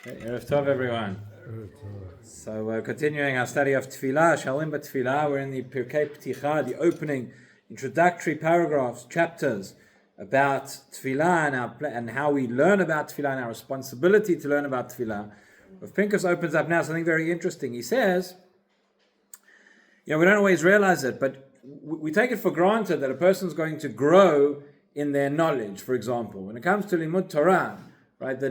Erev Tov, everyone. So we're continuing our study of Tefillah, Shalim B'Tefillah. We're in the Pirkei Pticha, the opening introductory paragraphs, chapters about Tefillah and how we learn about Tefillah and our responsibility to learn about Tefillah. Pinchas opens up now something very interesting. He says, we don't always realize it, but we take it for granted that a person's going to grow in their knowledge, for example. When it comes to Limud Torah, right,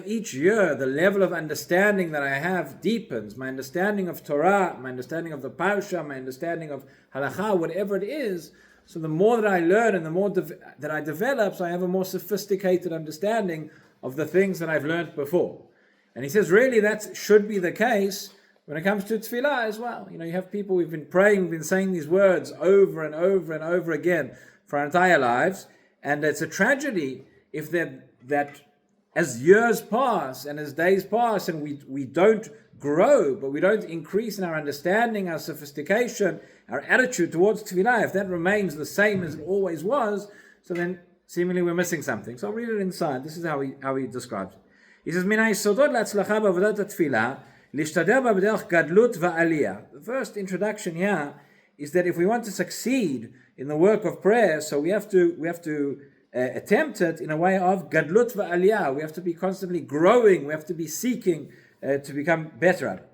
each year, the level of understanding that I have deepens. My understanding of Torah, my understanding of the Parsha, my understanding of Halakha, whatever it is. So the more that I learn and the more that I develop, so I have a more sophisticated understanding of the things that I've learned before. And he says, really, that should be the case when it comes to Tefillah as well. You have people, we've been praying, we've been saying these words over and over and over again for our entire lives. And it's a tragedy if that as years pass and as days pass and we don't grow, but we don't increase in our understanding, our sophistication, our attitude towards Tefillah, if that remains the same as it always was, so then seemingly we're missing something. So I'll read it inside. This is how he describes it. He says, the first introduction here is that if we want to succeed in the work of prayer, so we have to attempt it in a way of gadlut va'aliyah. We have to be constantly growing. We have to be seeking to become better at it.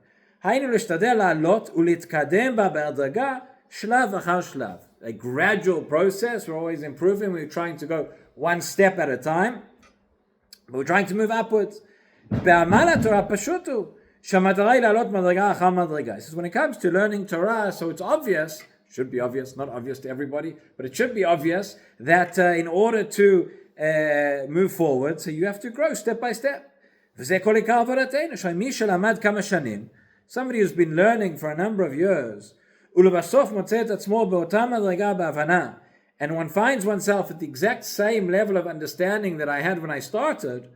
A gradual process. We're always improving. We're trying to go one step at a time. But we're trying to move upwards. He says when it comes to learning Torah, so it's obvious, should be obvious, not obvious to everybody, but it should be obvious that in order to move forward, so you have to grow step by step. Somebody who's been learning for a number of years, and one finds oneself at the exact same level of understanding that I had when I started.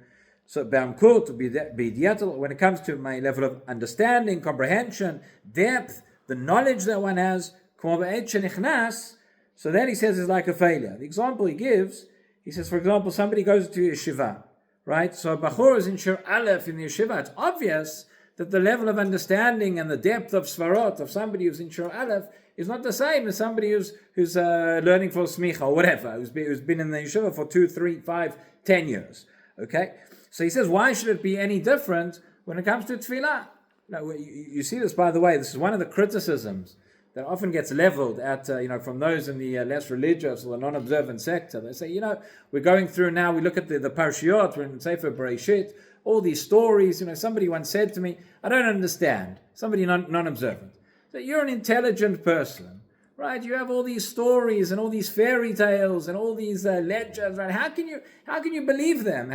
So when it comes to my level of understanding, comprehension, depth, the knowledge that one has, so that he says is like a failure. The example he gives, he says, for example, somebody goes to yeshiva, right? So a bachur is in shir aleph in the yeshiva. It's obvious that the level of understanding and the depth of svarot of somebody who's in shir aleph is not the same as somebody who's learning for smicha or whatever, who's been in the yeshiva for 2, 3, 5, 10 years. Okay? So he says, why should it be any different when it comes to tefillah? Now, you see this, by the way, this is one of the criticisms that often gets leveled at, from those in the less religious or the non-observant sector. They say, we're going through now, we look at the Parshiot, we're in Sefer Bereshit, all these stories. Somebody once said to me, I don't understand. Somebody non-observant. So you're an intelligent person, right? You have all these stories and all these fairy tales and all these legends, right? How can you believe them?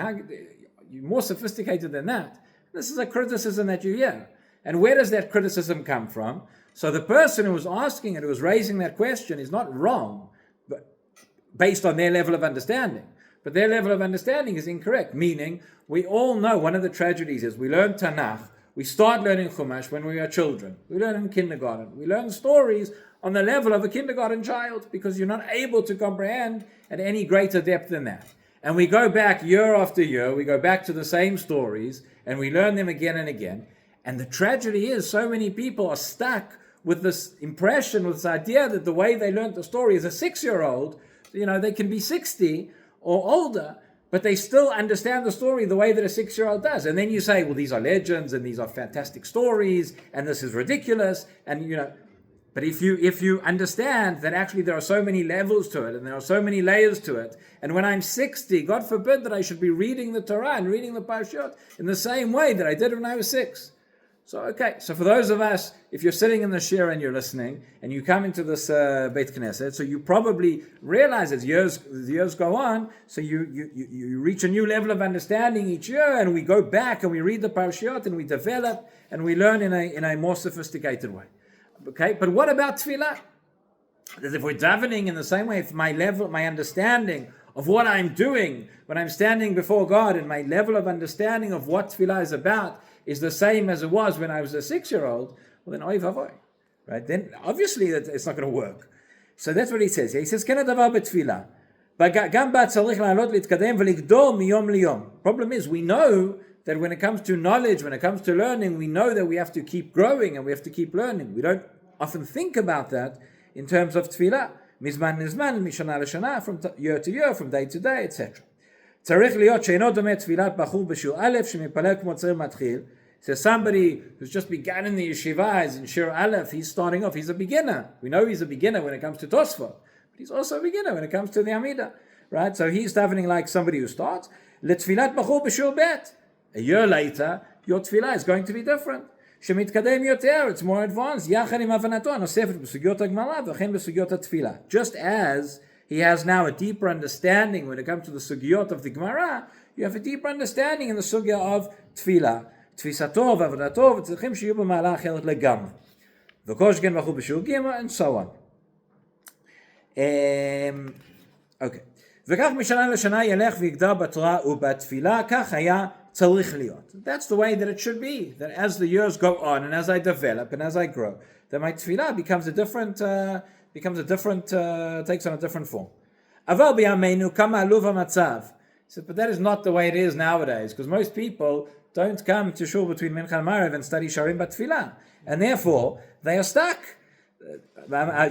You're more sophisticated than that. This is a criticism that you hear. And where does that criticism come from? So the person who was asking it, who was raising that question, is not wrong, but based on their level of understanding. But their level of understanding is incorrect, meaning we all know one of the tragedies is we learn Tanakh, we start learning Chumash when we are children. We learn in kindergarten. We learn stories on the level of a kindergarten child because you're not able to comprehend at any greater depth than that. And we go back year after year, we go back to the same stories, and we learn them again and again. And the tragedy is so many people are stuck with this impression, with this idea that the way they learned the story as a 6-year-old, they can be 60 or older, but they still understand the story the way that a 6-year-old does. And then you say, well, these are legends, and these are fantastic stories, and this is ridiculous, and but if you understand that actually there are so many levels to it, and there are so many layers to it, and when I'm 60, God forbid that I should be reading the Torah and reading the Parashot in the same way that I did when I was 6. So for those of us, if you're sitting in the shir and you're listening, and you come into this Beit Knesset, so you probably realize as years go on, so you reach a new level of understanding each year, and we go back and we read the Parashot and we develop and we learn in a more sophisticated way. Okay, but what about tefillah? As if we're davening in the same way, if my understanding of what I'm doing when I'm standing before God and my level of understanding of what tefillah is about is the same as it was when I was a 6-year-old, well then oy vavoy, right? Then obviously it's not going to work. So that's what he says. He says, "Ken hadavar betefillah, gam ba tzarich la'alot להתקדם ולגדול מיום ליום." Problem is, we know that when it comes to knowledge, when it comes to learning, we know that we have to keep growing and we have to keep learning. We don't often think about that in terms of tefillah. Mizman nizman, mishana l'shana, from year to year, from day to day, etc. צריך להיות שאינו דומה תפילת בחור בשיעור א' שמתפלל כמו צעיר מתחיל. So somebody who's just began in the yeshiva is in Shir Aleph, he's starting off, he's a beginner. We know he's a beginner when it comes to Tosfot, but he's also a beginner when it comes to the Amidah, right? So he's davening like somebody who starts. לתפילת בחור בשיעור ב'. A year later, your tefillah is going to be different. שמתקדם יותר, it's more advanced. יחד עם הבנתו הנוספת בסוגיות הגמרא וכן בסוגיות התפילה. Just as he has now a deeper understanding when it comes to the sugyot of the Gemara, you have a deeper understanding in the sugya of tefillah. תפיסתו ועבודתו וצריכים שיהיו במעלה אחרת לגמרי. וכל שכן בחור בשיעור ג' and so on. Okay. וכך משנה לשנה ילך ויגדל בתורה ובתפילה, כך היה צריך להיות. That's the way that it should be. That as the years go on and as I develop and as I grow, that my tefillah becomes a different, takes on a different form. אבל בימינו כמה עלוב המצב. But that is not the way it is nowadays, because most people don't come to shul between mincha-maariv and study sharim בתפילה, and therefore they are stuck.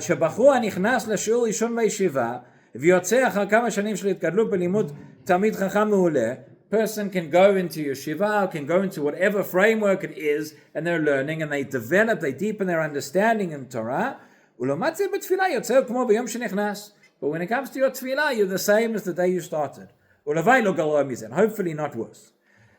שבחור הנכנס לשיעור ראשון בישיבה ויוצא אחר כמה שנים של התגדלות בלימוד תלמיד חכם מעולה, person can go into yeshiva, can go into whatever framework it is, and they're learning, and they develop, they deepen their understanding in Torah. ולעומת זה בתפילה יוצא כמו ביום שנכנס. But when it comes to your tefillah, you're the same as the day you started. ולוואי לא גרוע מזה, and hopefully not worse.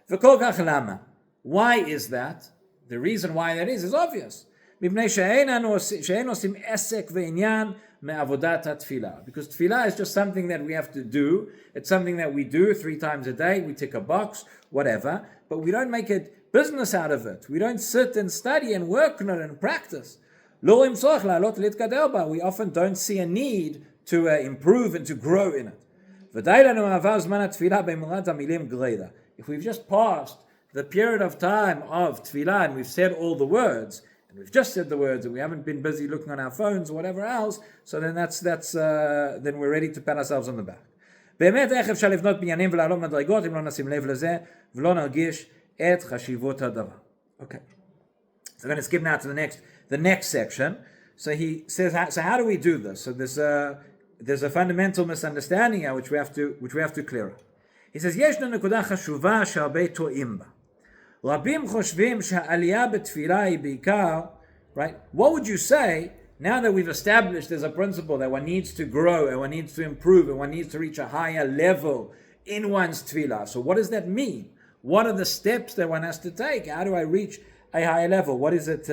וכל כך למה? Why is that? The reason why that is obvious. מפני שאין עושים עסק ועניין מעבודת התפילה. Because tefillah is just something that we have to do. It's something that we do 3 times a day. We tick a box, whatever. But we don't make a business out of it. We don't sit and study and work on it and practice. לא רואים צורך לעלות להתגדל בה. We often don't see a need to improve and to grow in it. ודאי לנו מעבר זמן התפילה באמרת המילים גרידא. If we've just passed the period of time of tefillah and we've said all the words, and we've just said the words and we haven't been busy looking on our phones or whatever else, so then then we're ready to pat ourselves on the back. באמת איך אפשר לבנות בניינים ולעלות מדרגות אם לא נשים לב לזה ולא נרגיש את חשיבות הדבר. Okay. So I'm going to skip now to the next section. So he says, so how do we do this? So there's a fundamental misunderstanding here which we have to clear up. He says, ישנה נקודה חשובה שהרבה טועים בה. רבים חושבים שהעלייה בתפילה היא בעיקר, right? What would you say, now that we've established there's a principle that one needs to grow and one needs to improve and one needs to reach a higher level in one's tefillah. So what does that mean? What are the steps that one has to take? How do I reach a higher level? What is it?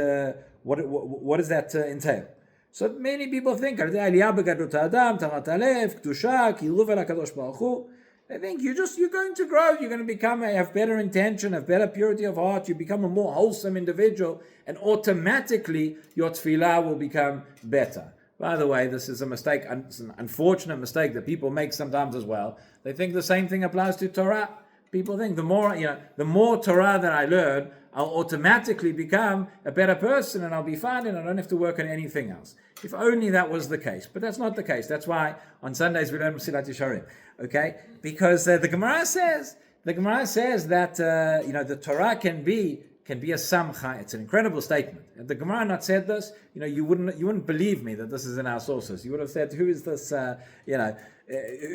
What does that entail? So many people think, העלייה בגדלות האדם, טהרת הלב, קדושה, קירוב אל הקדוש ברוך הוא. I think you're going to grow, you're going to have better intention, have better purity of heart, you become a more wholesome individual, and automatically your tefillah will become better. By the way, this is a mistake, it's an unfortunate mistake that people make sometimes as well. They think the same thing applies to Torah. People think the more Torah that I learn, I'll automatically become a better person and I'll be fine and I don't have to work on anything else. If only that was the case. But that's not the case. That's why on Sundays we learn Mesilat Yesharim. Okay? Because the Gemara says that the Torah can be a samcha. It's an incredible statement. If the Gemara not said this, you wouldn't believe me that this is in our sources. You would have said, who is this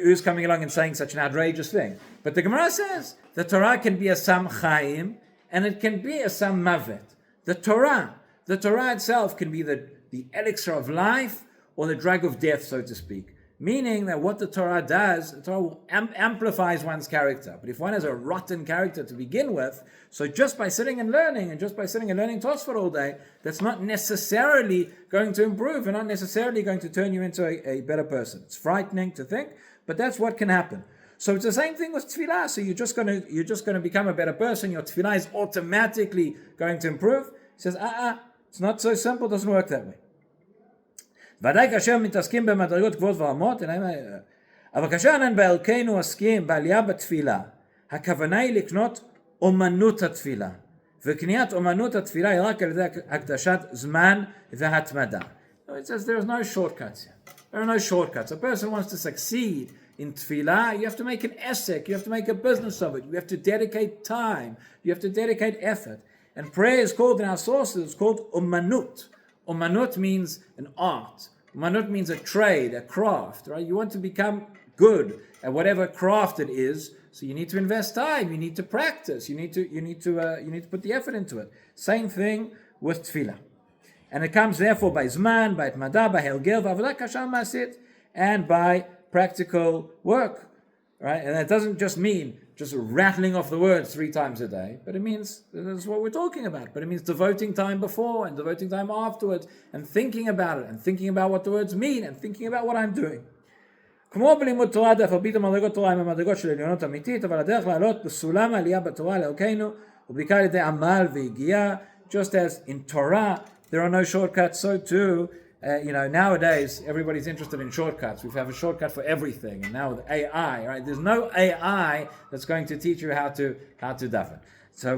who's coming along and saying such an outrageous thing? But the Gemara says the Torah can be a sam chaim and it can be a sam mavet. The Torah itself can be the elixir of life or the drug of death, so to speak. Meaning that what the Torah does, the Torah amplifies one's character. But if one has a rotten character to begin with, so just by sitting and learning, Tosfot all day, that's not necessarily going to improve and not necessarily going to turn you into a better person. It's frightening to think, but that's what can happen. So it's the same thing with tefillah. So you're just going to become a better person. Your tefillah is automatically going to improve. He says, it's not so simple. It doesn't work that way. ודאי כאשר מתעסקים במדרגות גבוהות ורמות, אבל כאשר אנו בערכנו עוסקים בעלייה בתפילה, הכוונה היא לקנות אומנות התפילה, וקניית אומנות התפילה היא רק על ידי הקדשת זמן והתמדה. It says there is no shortcuts here. There are no shortcuts. A person wants to succeed In tefillah, you have to make an esek, you have to make a business of it, you have to dedicate time, you have to dedicate effort. And prayer is called, in our sources, it's called umanut. Umanut means an art. Umanut means a trade, a craft, right? You want to become good at whatever craft it is, so you need to invest time, you need to practice, you need to put the effort into it. Same thing with tefillah. And it comes therefore by zman, by itmada, by helgel, v'avodah kasha ma'asit, and by practical work, right? And that doesn't just mean just rattling off the words 3 times a day, but it means, that's what we're talking about, but it means devoting time before and devoting time afterwards and thinking about it and thinking about what the words mean and thinking about what I'm doing. כמו בלימוד תורה, דף מרבית המדרגות תורה הם המדרגות של עליונות אמיתית, אבל הדרך לעלות בסולם העלייה בתורה לאלוקינו, ובעיקר על ידי עמל והגיעה, just as in Torah, there are no shortcuts, so too, nowadays, everybody's interested in shortcuts. We have a shortcut for everything. And now with AI, right? There's no AI that's going to teach you how to daven. So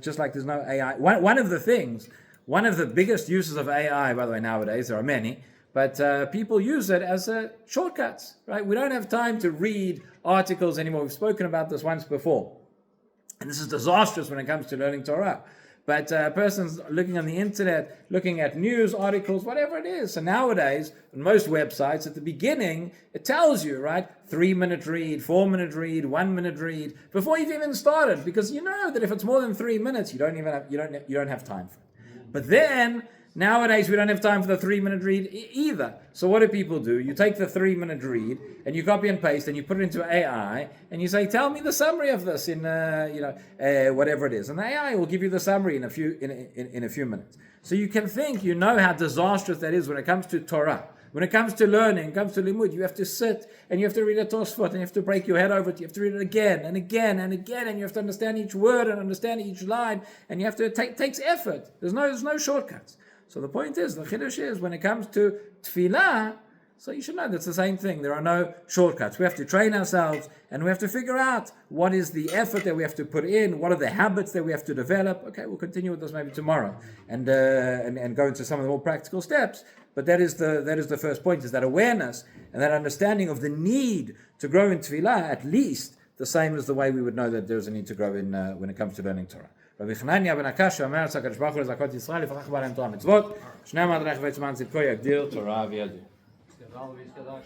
just like there's no AI. One of the biggest uses of AI, by the way, nowadays, there are many, but people use it as shortcuts, right? We don't have time to read articles anymore. We've spoken about this once before. And this is disastrous when it comes to learning Torah. But a person's looking on the internet, looking at news articles, whatever it is. So nowadays, on most websites, at the beginning, it tells you, right, 3-minute read, 4-minute read, 1-minute read, before you've even started, because you know that if it's more than 3 minutes, you don't have time for it. But then nowadays, we don't have time for the 3-minute read either. So what do people do? You take the 3-minute read and you copy and paste and you put it into AI and you say, tell me the summary of this in whatever it is, and the AI will give you the summary in a few minutes. So you can think, you know how disastrous that is when it comes to Torah. When it comes to learning, it comes to limud, you have to sit and you have to read a Tosfot and you have to break your head over it. You have to read it again and again and again, and you have to understand each word and understand each line, and you have to it takes effort. There's no shortcuts. So the point is, the chiddush is, when it comes to tefillah, so you should know that's the same thing. There are no shortcuts. We have to train ourselves and we have to figure out what is the effort that we have to put in, what are the habits that we have to develop. Okay, we'll continue with this maybe tomorrow and go into some of the more practical steps. But that is the first point, is that awareness and that understanding of the need to grow in tefillah, at least the same as the way we would know that there's a need to grow in when it comes to learning Torah. רבי חנניה בן הקש אומר הקדוש ברוך הוא לזכות ישראל לפתח בהם תורה מצוות, שני המדריך בית זמן צדקו יגדיר תורה וידיר.